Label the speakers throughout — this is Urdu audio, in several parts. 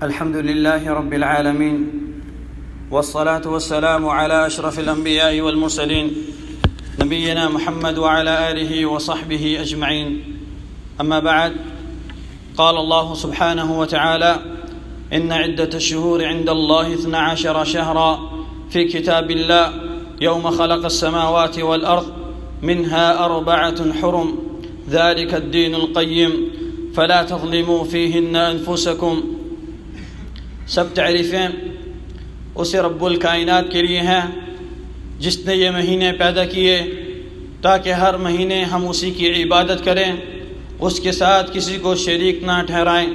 Speaker 1: الحمد لله رب العالمين والصلاة والسلام على أشرف الأنبياء والمرسلين نبينا محمد وعلى آله وصحبه أجمعين. أما بعد، قال الله سبحانه وتعالى: إن عدة الشهور عند الله 12 شهرا في كتاب الله يوم خلق السماوات والأرض منها 4 حرم ذلك الدين القيم فلا تظلموا فيهن أنفسكم. سب تعریفیں اسے رب الکائنات کے لیے ہیں جس نے یہ مہینے پیدا کیے تاکہ ہر مہینے ہم اسی کی عبادت کریں، اس کے ساتھ کسی کو شریک نہ ٹھہرائیں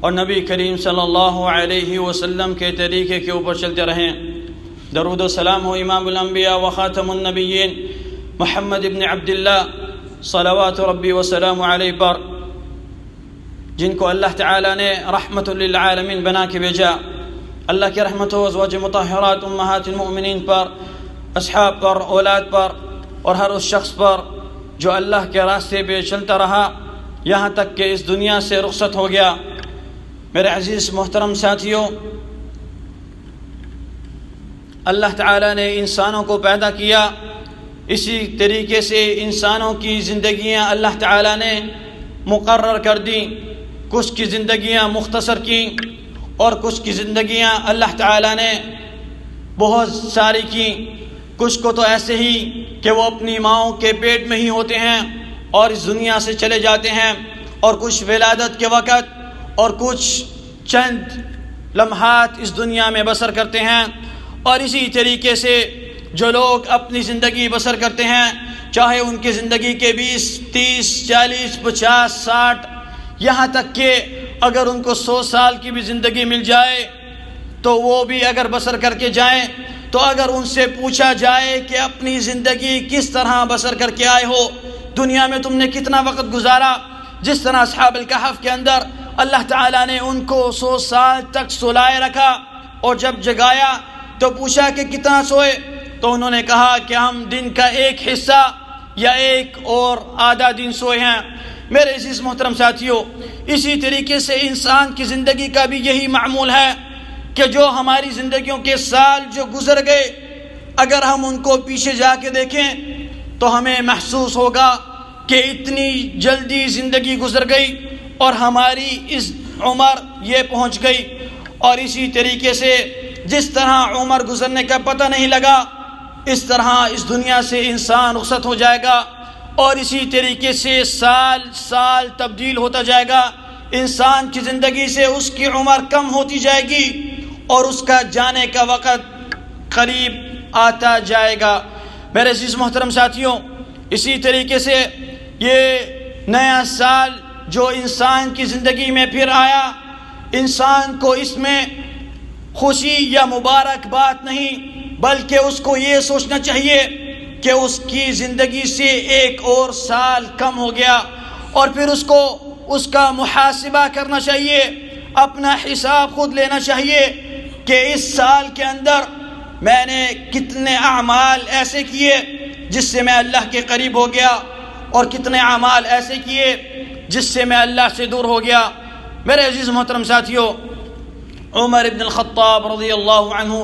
Speaker 1: اور نبی کریم صلی اللہ علیہ وسلم کے طریقے کے اوپر چلتے رہیں. درود و سلام ہو امام الانبیاء و خاتم النبیین محمد ابن عبداللہ صلوات ربی وسلام علیہ پر، جن کو اللہ تعالیٰ نے رحمت للعالمین بنا کے بھیجا. اللہ کی رحمت ہو ازواج مطہرات امہات المؤمنین پر، اصحاب پر، اولاد پر اور ہر اس شخص پر جو اللہ کے راستے پہ چلتا رہا یہاں تک کہ اس دنیا سے رخصت ہو گیا. میرے عزیز محترم ساتھیوں، اللہ تعالیٰ نے انسانوں کو پیدا کیا، اسی طریقے سے انسانوں کی زندگیاں اللہ تعالیٰ نے مقرر کر دیں. کچھ کی زندگیاں مختصر کیں اور کچھ کی زندگیاں اللہ تعالیٰ نے بہت ساری کیں. کچھ کو تو ایسے ہی کہ وہ اپنی ماؤں کے پیٹ میں ہی ہوتے ہیں اور اس دنیا سے چلے جاتے ہیں، اور کچھ ولادت کے وقت اور کچھ چند لمحات اس دنیا میں بسر کرتے ہیں. اور اسی طریقے سے جو لوگ اپنی زندگی بسر کرتے ہیں، چاہے ان کی زندگی کے 20، 30، 40، 50، 60، یہاں تک کہ اگر ان کو 100 سال کی بھی زندگی مل جائے تو وہ بھی اگر بسر کر کے جائیں تو اگر ان سے پوچھا جائے کہ اپنی زندگی کس طرح بسر کر کے آئے ہو، دنیا میں تم نے کتنا وقت گزارا، جس طرح اصحاب الکہف کے اندر اللہ تعالیٰ نے ان کو 100 سال تک سلائے رکھا اور جب جگایا تو پوچھا کہ کتنا سوئے، تو انہوں نے کہا کہ ہم دن کا ایک حصہ یا ایک اور آدھا دن سوئے ہیں. میرے عزیز محترم ساتھیوں، اسی طریقے سے انسان کی زندگی کا بھی یہی معمول ہے کہ جو ہماری زندگیوں کے سال جو گزر گئے، اگر ہم ان کو پیچھے جا کے دیکھیں تو ہمیں محسوس ہوگا کہ اتنی جلدی زندگی گزر گئی اور ہماری اس عمر یہ پہنچ گئی. اور اسی طریقے سے جس طرح عمر گزرنے کا پتہ نہیں لگا، اس طرح اس دنیا سے انسان رخصت ہو جائے گا اور اسی طریقے سے سال سال تبدیل ہوتا جائے گا. انسان کی زندگی سے اس کی عمر کم ہوتی جائے گی اور اس کا جانے کا وقت قریب آتا جائے گا. میرے عزیز محترم ساتھیوں، اسی طریقے سے یہ نیا سال جو انسان کی زندگی میں پھر آیا، انسان کو اس میں خوشی یا مبارک بات نہیں بلکہ اس کو یہ سوچنا چاہیے کہ اس کی زندگی سے ایک اور سال کم ہو گیا، اور پھر اس کو اس کا محاسبہ کرنا چاہیے، اپنا حساب خود لینا چاہیے کہ اس سال کے اندر میں نے کتنے اعمال ایسے کیے جس سے میں اللہ کے قریب ہو گیا اور کتنے اعمال ایسے کیے جس سے میں اللہ سے دور ہو گیا. میرے عزیز محترم ساتھیوں، عمر ابن الخطاب رضی اللہ عنہ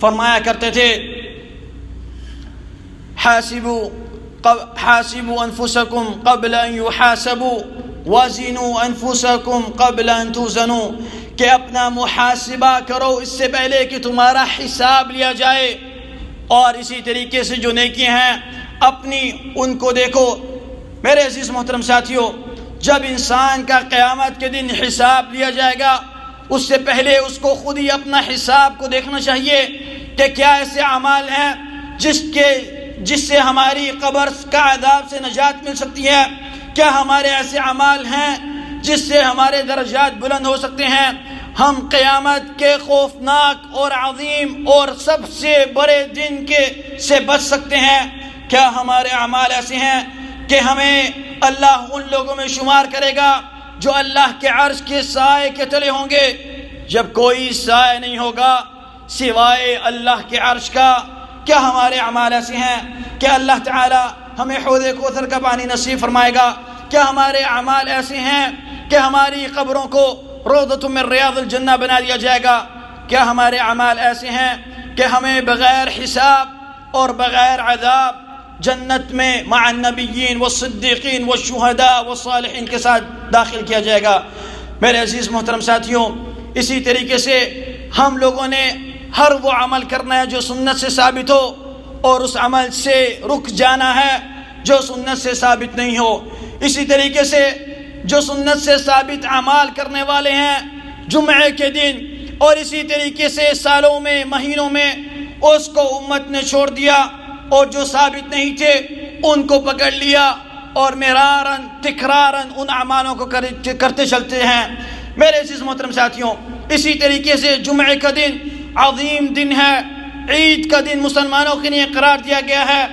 Speaker 1: فرمایا کرتے تھے: حاسبوا انفسکم قبل ان یحاسبوا وزنوا انفسکم قبل ان توزنوا، کہ اپنا محاسبہ کرو اس سے پہلے کہ تمہارا حساب لیا جائے، اور اسی طریقے سے جو نیکی ہیں اپنی ان کو دیکھو. میرے عزیز محترم ساتھیوں، جب انسان کا قیامت کے دن حساب لیا جائے گا اس سے پہلے اس کو خود ہی اپنا حساب کو دیکھنا چاہیے کہ کیا ایسے اعمال ہیں جس سے ہماری قبر کا عذاب سے نجات مل سکتی ہے، کیا ہمارے ایسے اعمال ہیں جس سے ہمارے درجات بلند ہو سکتے ہیں، ہم قیامت کے خوفناک اور عظیم اور سب سے بڑے دن سے بچ سکتے ہیں. کیا ہمارے اعمال ایسے ہیں کہ ہمیں اللہ ان لوگوں میں شمار کرے گا جو اللہ کے عرش کے سائے کے تلے ہوں گے جب کوئی سائے نہیں ہوگا سوائے اللہ کے عرش کا؟ کیا ہمارے اعمال ایسے ہیں کہ اللہ تعالی ہمیں حوض کوثر کا پانی نصیب فرمائے گا؟ کیا ہمارے اعمال ایسے ہیں کہ ہماری قبروں کو روضۃ من ریاض الجنہ بنا دیا جائے گا۔ کیا ہمارے اعمال ایسے ہیں کہ ہمیں بغیر حساب اور بغیر عذاب جنت میں مع النبیین والصدیقین والشہداء والصالحین کے ساتھ داخل کیا جائے گا؟ میرے عزیز محترم ساتھیوں، اسی طریقے سے ہم لوگوں نے ہر وہ عمل کرنا ہے جو سنت سے ثابت ہو، اور اس عمل سے رک جانا ہے جو سنت سے ثابت نہیں ہو۔ اسی طریقے سے جو سنت سے ثابت اعمال کرنے والے ہیں جمعے کے دن، اور اسی طریقے سے سالوں میں مہینوں میں اس کو امت نے چھوڑ دیا، اور جو ثابت نہیں تھے ان کو پکڑ لیا اور مرارن تکرارن ان اعمالوں کو کرتے چلتے ہیں۔ میرے عزیز محترم ساتھیوں، اسی طریقے سے جمعے کا دن عظیم دن ہے، عید کا دن مسلمانوں کے لیے قرار دیا گیا ہے۔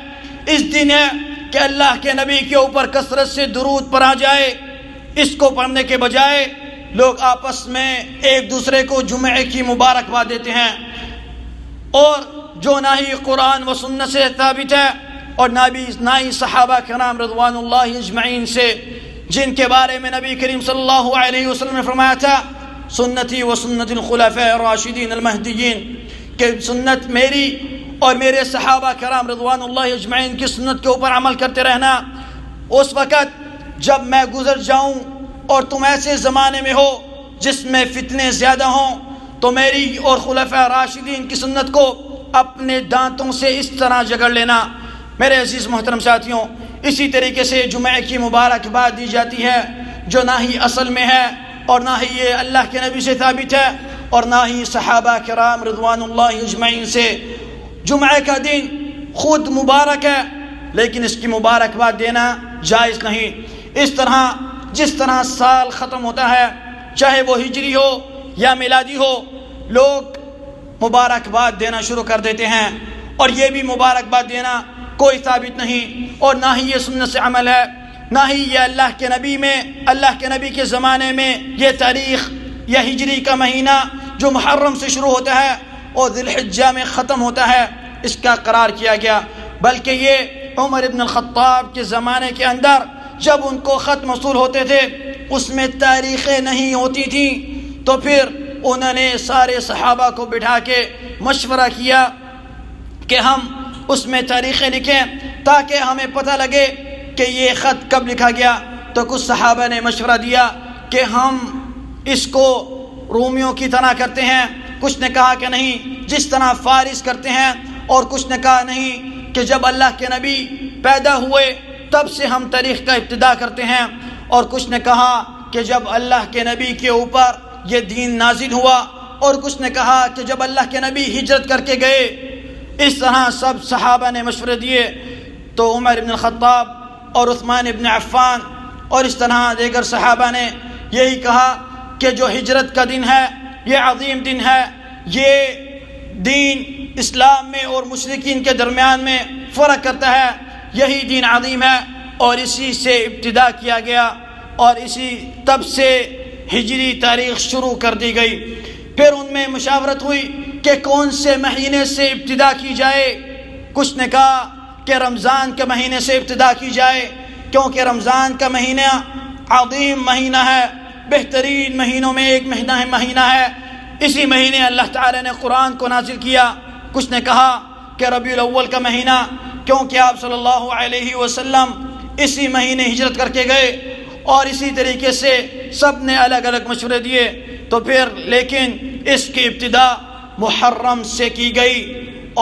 Speaker 1: اس دن ہے کہ اللہ کے نبی کے اوپر کثرت سے درود پڑھا جائے۔ اس کو پڑھنے کے بجائے لوگ آپس میں ایک دوسرے کو جمعے کی مبارکباد دیتے ہیں، اور جو نہ ہی قرآن و سنت سے ثابت ہے اور نہ ہی صحابہ کرام رضوان اللہ اجمعین سے، جن کے بارے میں نبی کریم صلی اللہ علیہ وسلم نے فرمایا تھا سنتی و سنت الخلفاء الراشدین المہدیین، کہ سنت میری اور میرے صحابہ کرام رضوان اللہ اجمعین کی سنت کے اوپر عمل کرتے رہنا۔ اس وقت جب میں گزر جاؤں اور تم ایسے زمانے میں ہو جس میں فتنے زیادہ ہوں، تو میری اور خلفاء راشدین کی سنت کو اپنے دانتوں سے اس طرح جگڑ لینا۔ میرے عزیز محترم ساتھیوں، اسی طریقے سے جمعے کی مبارکباد دی جاتی ہے جو نہ ہی اصل میں ہے اور نہ ہی یہ اللہ کے نبی سے ثابت ہے اور نہ ہی صحابہ کرام رضوان اللہ اجمعین سے۔ جمعے کا دن خود مبارک ہے، لیکن اس کی مبارکباد دینا جائز نہیں۔ اس طرح جس طرح سال ختم ہوتا ہے، چاہے وہ ہجری ہو یا میلادی ہو، لوگ مبارکباد دینا شروع کر دیتے ہیں، اور یہ بھی مبارکباد دینا کوئی ثابت نہیں، اور نہ ہی یہ سنت سے عمل ہے، نہ ہی یہ اللہ کے نبی کے زمانے میں یہ تاریخ یا ہجری کا مہینہ جو محرم سے شروع ہوتا ہے اور ذی الحجہ میں ختم ہوتا ہے اس کا قرار کیا گیا، بلکہ یہ عمر ابن الخطاب کے زمانے کے اندر جب ان کو خط موصول ہوتے تھے اس میں تاریخیں نہیں ہوتی تھیں، تو پھر انہوں نے سارے صحابہ کو بٹھا کے مشورہ کیا کہ ہم اس میں تاریخیں لکھیں تاکہ ہمیں پتہ لگے کہ یہ خط کب لکھا گیا۔ تو کچھ صحابہ نے مشورہ دیا کہ ہم اس کو رومیوں کی طرح کرتے ہیں، کچھ نے کہا کہ نہیں جس طرح فارس کرتے ہیں، اور کچھ نے کہا نہیں کہ جب اللہ کے نبی پیدا ہوئے تب سے ہم تاریخ کا ابتدا کرتے ہیں، اور کچھ نے کہا کہ جب اللہ کے نبی کے اوپر یہ دین نازل ہوا، اور کچھ نے کہا کہ جب اللہ کے نبی ہجرت کر کے گئے۔ اس طرح سب صحابہ نے مشورے دیے، تو عمر ابن الخطاب اور عثمان ابن عفان اور اس طرح دیگر صحابہ نے یہی کہا کہ جو ہجرت کا دن ہے یہ عظیم دن ہے، یہ دین اسلام میں اور مشرکین کے درمیان میں فرق کرتا ہے، یہی دین عظیم ہے، اور اسی سے ابتدا کیا گیا، اور اسی تب سے ہجری تاریخ شروع کر دی گئی۔ پھر ان میں مشاورت ہوئی کہ کون سے مہینے سے ابتدا کی جائے۔ کچھ نے کہا کہ رمضان کے مہینے سے ابتدا کی جائے، کیونکہ رمضان کا مہینہ عظیم مہینہ ہے، بہترین مہینوں میں ایک مہینہ ہے، اسی مہینے اللہ تعالی نے قرآن کو نازل کیا۔ کچھ نے کہا کہ ربیع الاول کا مہینہ، کیونکہ آپ صلی اللہ علیہ وسلم اسی مہینے ہجرت کر کے گئے، اور اسی طریقے سے سب نے الگ الگ مشورے دیے۔ تو پھر لیکن اس کی ابتدا محرم سے کی گئی،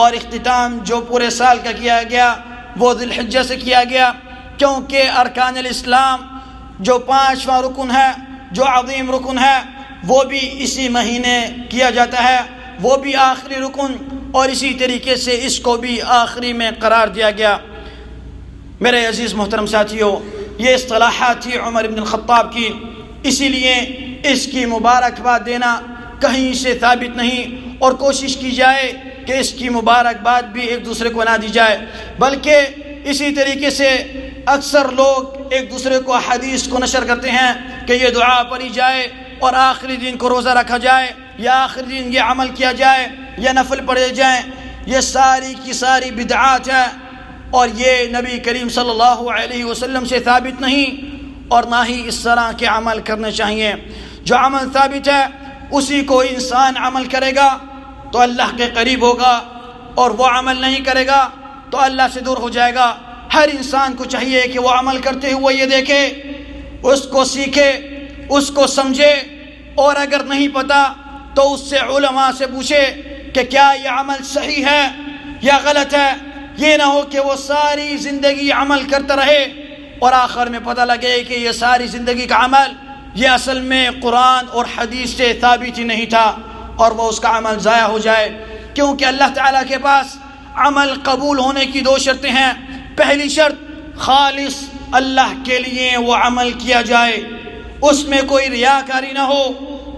Speaker 1: اور اختتام جو پورے سال کا کیا گیا وہ ذی الحجہ سے کیا گیا، کیونکہ ارکان الاسلام جو 5واں رکن ہے، جو عظیم رکن ہے، وہ بھی اسی مہینے کیا جاتا ہے، وہ بھی آخری رکن، اور اسی طریقے سے اس کو بھی آخری میں قرار دیا گیا۔ میرے عزیز محترم ساتھیوں، یہ اصطلاحات تھی عمر بن الخطاب کی، اسی لیے اس کی مبارکباد دینا کہیں سے ثابت نہیں، اور کوشش کی جائے کہ اس کی مبارکباد بھی ایک دوسرے کو نہ دی جائے، بلکہ اسی طریقے سے اکثر لوگ ایک دوسرے کو احادیث کو نشر کرتے ہیں کہ یہ دعا پڑھی جائے اور آخری دن کو روزہ رکھا جائے، یا آخری دن یہ عمل کیا جائے، یا نفل پڑھے جائیں۔ یہ ساری کی ساری بدعات ہے، اور یہ نبی کریم صلی اللہ علیہ وسلم سے ثابت نہیں، اور نہ ہی اس طرح کے عمل کرنے چاہیے۔ جو عمل ثابت ہے اسی کو انسان عمل کرے گا تو اللہ کے قریب ہوگا، اور وہ عمل نہیں کرے گا تو اللہ سے دور ہو جائے گا۔ ہر انسان کو چاہیے کہ وہ عمل کرتے ہوئے یہ دیکھے، اس کو سیکھے، اس کو سمجھے، اور اگر نہیں پتہ تو اس سے علماء سے پوچھے کہ کیا یہ عمل صحیح ہے یا غلط ہے۔ یہ نہ ہو کہ وہ ساری زندگی عمل کرتا رہے اور آخر میں پتہ لگے کہ یہ ساری زندگی کا عمل یہ اصل میں قرآن اور حدیث سے ثابت ہی نہیں تھا، اور وہ اس کا عمل ضائع ہو جائے۔ کیونکہ اللہ تعالیٰ کے پاس عمل قبول ہونے کی دو شرطیں ہیں۔ پہلی شرط، خالص اللہ کے لیے وہ عمل کیا جائے، اس میں کوئی ریاکاری نہ ہو،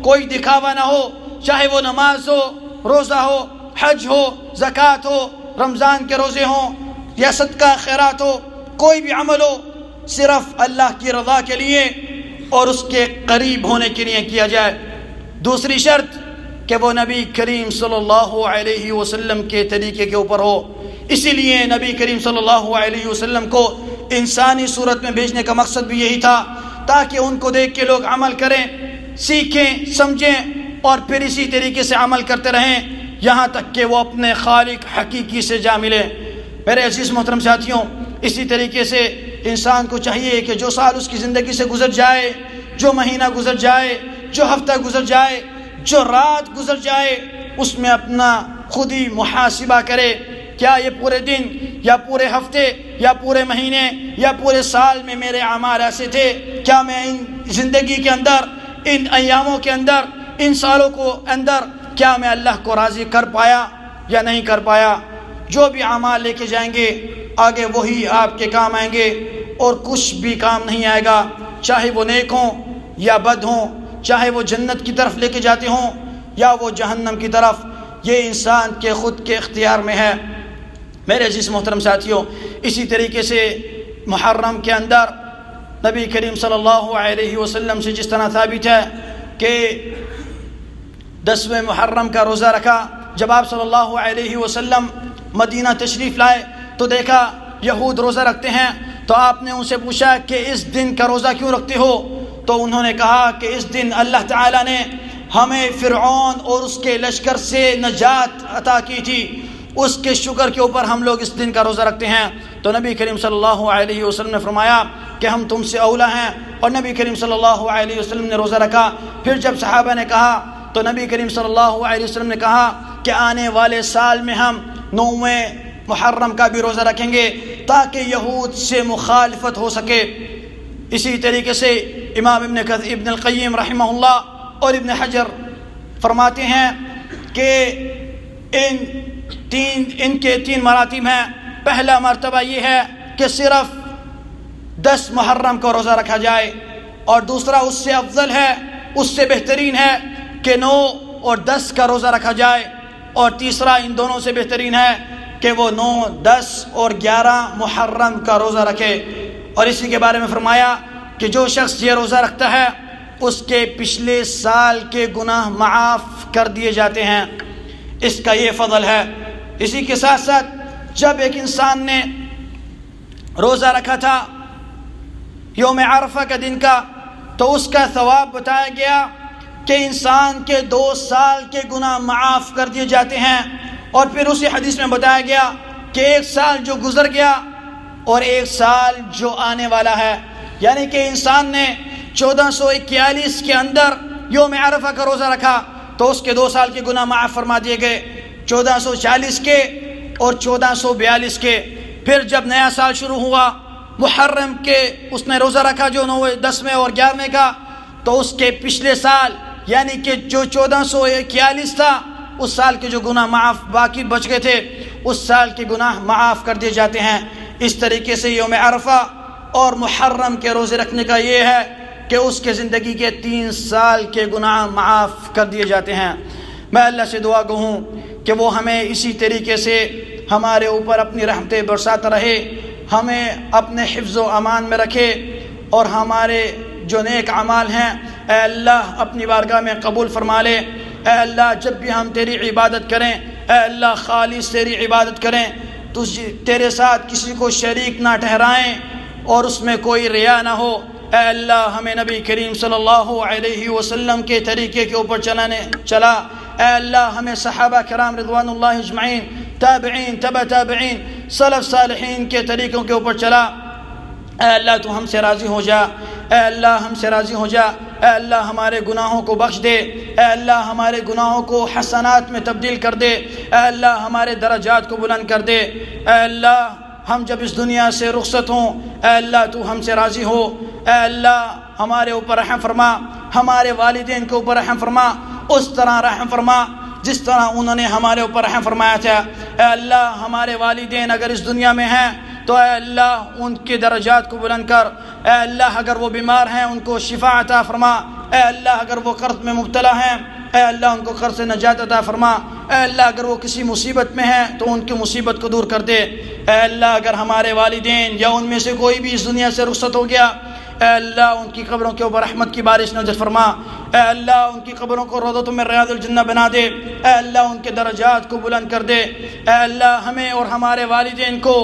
Speaker 1: کوئی دکھاوا نہ ہو، چاہے وہ نماز ہو، روزہ ہو، حج ہو، زکوٰۃ ہو، رمضان کے روزے ہوں یا صدقہ خیرات ہو، کوئی بھی عمل ہو، صرف اللہ کی رضا کے لیے اور اس کے قریب ہونے کے لیے کیا جائے۔ دوسری شرط کہ وہ نبی کریم صلی اللہ علیہ وسلم کے طریقے کے اوپر ہو۔ اسی لیے نبی کریم صلی اللہ علیہ وسلم کو انسانی صورت میں بھیجنے کا مقصد بھی یہی تھا، تاکہ ان کو دیکھ کے لوگ عمل کریں، سیکھیں، سمجھیں اور پھر اسی طریقے سے عمل کرتے رہیں یہاں تک کہ وہ اپنے خالق حقیقی سے جا ملے۔ میرے عزیز محترم ساتھیوں، اسی طریقے سے انسان کو چاہیے کہ جو سال اس کی زندگی سے گزر جائے، جو مہینہ گزر جائے، جو ہفتہ گزر جائے، جو رات گزر جائے، اس میں اپنا خود ہی محاسبہ کرے۔ کیا یہ پورے دن یا پورے ہفتے یا پورے مہینے یا پورے سال میں میرے اعمال ایسے تھے؟ کیا میں ان زندگی کے اندر، ان ایاموں کے اندر، ان سالوں کو اندر کیا میں اللہ کو راضی کر پایا یا نہیں کر پایا؟ جو بھی اعمال لے کے جائیں گے آگے وہی آپ کے کام آئیں گے، اور کچھ بھی کام نہیں آئے گا، چاہے وہ نیک ہوں یا بد ہوں، چاہے وہ جنت کی طرف لے کے جاتے ہوں یا وہ جہنم کی طرف۔ یہ انسان کے خود کے اختیار میں ہے۔ میرے عزیز محترم ساتھیوں، اسی طریقے سے محرم کے اندر نبی کریم صلی اللہ علیہ وسلم سے جس طرح ثابت ہے کہ 10ویں محرم کا روزہ رکھا۔ جب آپ صلی اللہ علیہ وسلم مدینہ تشریف لائے تو دیکھا یہود روزہ رکھتے ہیں، تو آپ نے ان سے پوچھا کہ اس دن کا روزہ کیوں رکھتے ہو؟ تو انہوں نے کہا کہ اس دن اللہ تعالیٰ نے ہمیں فرعون اور اس کے لشکر سے نجات عطا کی تھی، اس کے شکر کے اوپر ہم لوگ اس دن کا روزہ رکھتے ہیں۔ تو نبی کریم صلی اللہ علیہ وسلم نے فرمایا کہ ہم تم سے اولا ہیں، اور نبی کریم صلی اللہ علیہ وسلم نے روزہ رکھا۔ پھر جب صحابہ نے کہا تو نبی کریم صلی اللہ علیہ وسلم نے کہا کہ آنے والے سال میں ہم 9ویں محرم کا بھی روزہ رکھیں گے تاکہ یہود سے مخالفت ہو سکے۔ اسی طریقے سے امام ابن القیم رحمہ اللہ اور ابن حجر فرماتے ہیں کہ ان کے 3 مراتب ہیں۔ پہلا مرتبہ یہ ہے کہ صرف 10 محرم کو روزہ رکھا جائے، اور دوسرا اس سے افضل ہے، اس سے بہترین ہے کہ 9 اور 10 کا روزہ رکھا جائے، اور تیسرا ان دونوں سے بہترین ہے کہ وہ 9، 10 اور 11 محرم کا روزہ رکھے۔ اور اسی کے بارے میں فرمایا کہ جو شخص یہ روزہ رکھتا ہے اس کے پچھلے سال کے گناہ معاف کر دیے جاتے ہیں۔ اس کا یہ فضل ہے۔ اسی کے ساتھ ساتھ جب ایک انسان نے روزہ رکھا تھا یوم عرفہ کا دن کا، تو اس کا ثواب بتایا گیا کہ انسان کے 2 سال کے گناہ معاف کر دیے جاتے ہیں۔ اور پھر اسی حدیث میں بتایا گیا کہ 1 سال جو گزر گیا اور 1 سال جو آنے والا ہے، یعنی کہ انسان نے 1441 کے اندر یوم عرفہ کا روزہ رکھا تو اس کے 2 سال کے گناہ معاف فرما دیے گئے، 1440 کے اور 1442 کے۔ پھر جب نیا سال شروع ہوا محرم کے، اس نے روزہ رکھا جو 9، 10 اور 11 کا، تو اس کے پچھلے سال یعنی کہ جو 1441 تھا اس سال کے جو گناہ معاف باقی بچ گئے تھے اس سال کے گناہ معاف کر دیے جاتے ہیں۔ اس طریقے سے یوم عرفہ اور محرم کے روزے رکھنے کا یہ ہے کہ اس کے زندگی کے 3 سال کے گناہ معاف کر دیے جاتے ہیں۔ میں اللہ سے دعا گو ہوں کہ وہ ہمیں اسی طریقے سے ہمارے اوپر اپنی رحمتیں برساتا رہے، ہمیں اپنے حفظ و امان میں رکھے، اور ہمارے جو نیک اعمال ہیں اے اللہ اپنی بارگاہ میں قبول فرما لے۔ اے اللہ جب بھی ہم تیری عبادت کریں اے اللہ خالص تیری عبادت کریں، تیرے ساتھ کسی کو شریک نہ ٹھہرائیں، اور اس میں کوئی ریا نہ ہو۔ اے اللہ ہمیں نبی کریم صلی اللہ علیہ وسلم کے طریقے کے اوپر چلا. اے اللہ ہمیں صحابہ کرام رضوان اللہ اجمعین، تابعین، تبع تابعین، سلف صالحین کے طریقوں کے اوپر چلا. اے اللہ تو ہم سے راضی ہو جا. اے اللہ ہم سے راضی ہو جا. اے اللہ ہمارے گناہوں کو بخش دے. اے اللہ ہمارے گناہوں کو حسنات میں تبدیل کر دے. اے اللہ ہمارے درجات کو بلند کر دے. اے اللہ ہم جب اس دنیا سے رخصت ہوں، اے اللہ تو ہم سے راضی ہو. اے اللہ ہمارے اوپر رحم فرما، ہمارے والدین کے اوپر رحم فرما، اس طرح رحم فرما جس طرح انہوں نے ہمارے اوپر رحم فرمایا تھا. اے اللہ ہمارے والدین اگر اس دنیا میں ہیں تو اے اللہ ان کے درجات کو بلند کر. اے اللہ اگر وہ بیمار ہیں ان کو شفا عطا فرما. اے اللہ اگر وہ قرض میں مبتلا ہیں، اے اللہ ان کو قرض سے نجات عطا فرما. اے اللہ اگر وہ کسی مصیبت میں ہیں تو ان کی مصیبت کو دور کر دے. اے اللہ اگر ہمارے والدین یا ان میں سے کوئی بھی اس دنیا سے رخصت ہو گیا، اے اللہ ان کی قبروں کے اوپر رحمت کی بارش نازل فرما. اے اللہ ان کی قبروں کو روضۃ من ریاض الجنہ بنا دے. اے اللہ ان کے درجات کو بلند کر دے. اے اللہ ہمیں اور ہمارے والدین کو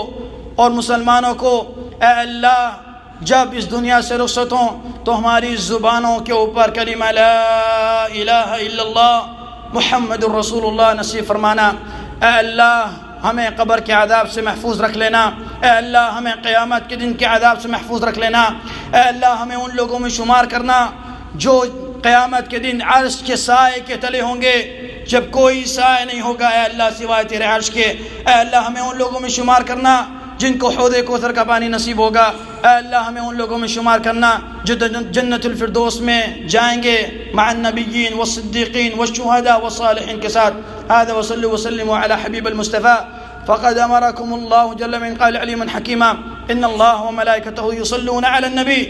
Speaker 1: اور مسلمانوں کو اے اللہ جب اس دنیا سے رخصت ہوں تو ہماری زبانوں کے اوپر کلمہ لا الہ الا اللہ محمد الرسول اللہ نصیب فرمانا. اے اللہ ہمیں قبر کے عذاب سے محفوظ رکھ لینا. اے اللہ ہمیں قیامت کے دن کے عذاب سے محفوظ رکھ لینا. اے اللہ ہمیں ان لوگوں میں شمار کرنا جو قیامت کے دن عرش کے سائے کے تلے ہوں گے جب کوئی سائے نہیں ہوگا اے اللہ سوائے تیرے عرش کے. اے اللہ ہمیں ان لوگوں میں شمار کرنا جن کو حوض کوثر کا پانی نصیب ہوگا. اے اللہ ہمیں ان لوگوں میں شمار کرنا جو جنت الفردوس میں جائیں گے مع النبیین والصدیقین والشہداء والصالحین کے ساتھ. هذا وصلوا وسلموا على حبيب المصطفى فقد أمركم الله جل من قال عليما حكيما إن الله وملائكته يصلون على النبي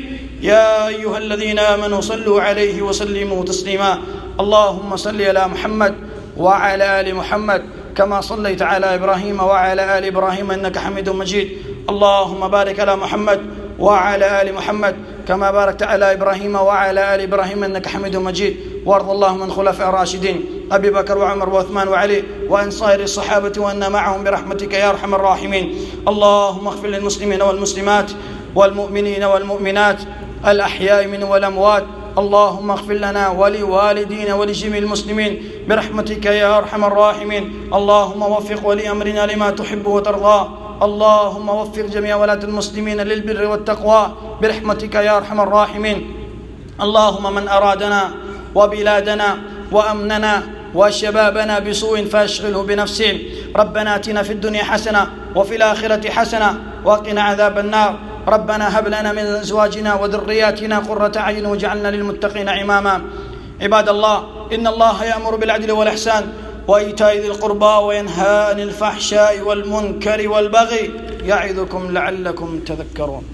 Speaker 1: يا أيها الذين آمنوا صلوا عليه وسلموا تسليما. اللهم صل على محمد وعلى آل محمد كما صليت على إبراهيم وعلى آل إبراهيم إنك حميد مجيد. اللهم بارك على محمد وعلى آل محمد كما باركت على إبراهيم وعلى آل إبراهيم إنك حميد مجيد. وارض اللهم عن خلفاء الراشدين أبي بكر وعمر وعثمان وعلي وعن صائر الصحابة وأن معهم برحمتك يا أرحم الراحمين. اللهم اغفر للمسلمين والمسلمات والمؤمنين والمؤمنات الأحياء من والأموات. اللهم اغفر لنا ولوالدينا ولجميع المسلمين برحمتك يا أرحم الراحمين. اللهم وفق ولي أمرنا لما تحب وترضى. اللهم وفق جميع ولاة المسلمين للبر والتقوى برحمتك يا أرحم الراحمين. اللهم من أرادنا وبلادنا وأمننا وشبابنا بسوء فاشغله بنفسه. ربنا آتنا في الدنيا حسنة وفي الآخرة حسنة وقنا عذاب النار. ربنا هب لنا من أزواجنا وذرياتنا قرة أعين واجعلنا للمتقين إماما. عباد الله إن الله يأمر بالعدل والإحسان وإيتاء ذي القربى وينهى عن الفحشاء والمنكر والبغي يعظكم لعلكم تذكرون.